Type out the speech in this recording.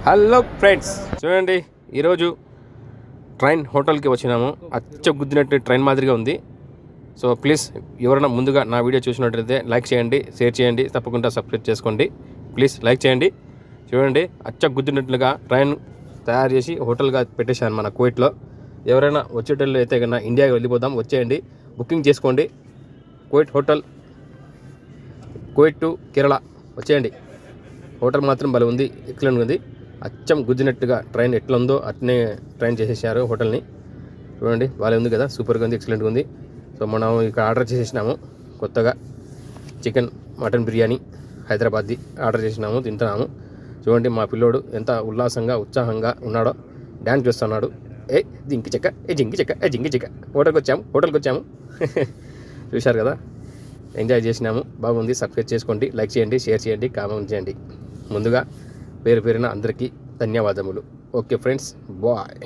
Hello friends, చూడండి ఈరోజు train హోటల్కి వచ్చినాము. గుద్దినట్టు ట్రైన్ మాదిరిగా ఉంది. సో ప్లీజ్ ఎవరైనా ముందుగా నా వీడియో చూసినట్లయితే లైక్ చేయండి, షేర్ చేయండి, తప్పకుండా సబ్స్క్రైబ్ చేసుకోండి. ప్లీజ్ లైక్ చేయండి. చూడండి గుద్దినట్లుగా ట్రైన్ తయారు చేసి హోటల్గా పెట్టేశాను మన కువైట్లో. ఎవరైనా వచ్చేటోళ్ళు అయితే కన్నా ఇండియాకి వెళ్ళిపోదాం, వచ్చేయండి, బుకింగ్ చేసుకోండి. Kuwait hotel, Kuwait to Kerala వచ్చేయండి. హోటల్ మాత్రం భలే ఉంది, ఎక్సలెంట్గా ఉంది. గుద్దినట్టుగా ట్రైన్ ఎట్లా ఉందో అట్నే ట్రైన్ చేసేసారు హోటల్ని. చూడండి బాగా ఉంది కదా, సూపర్గా ఉంది, ఎక్సలెంట్గా ఉంది. సో మనం ఇక్కడ ఆర్డర్ చేసేసినాము కొత్తగా చికెన్ మటన్ బిర్యానీ హైదరాబాద్ది ఆర్డర్ చేసినాము, తింటున్నాము. చూడండి మా పిల్లోడు ఎంత ఉల్లాసంగా ఉత్సాహంగా ఉన్నాడో, డ్యాన్స్ చేస్తున్నాడు. జింకి చెక్క జింకి చెక్క జింకి చెక్క. హోటల్కి వచ్చాము చూశారు కదా, ఎంజాయ్ చేసినాము, బాగుంది. సబ్స్క్రైబ్ చేసుకోండి, లైక్ చేయండి, షేర్ చేయండి, కామెంట్ చేయండి. ముందుగా పేరున అందరికీ ధన్యవాదములు. Okay friends, bye.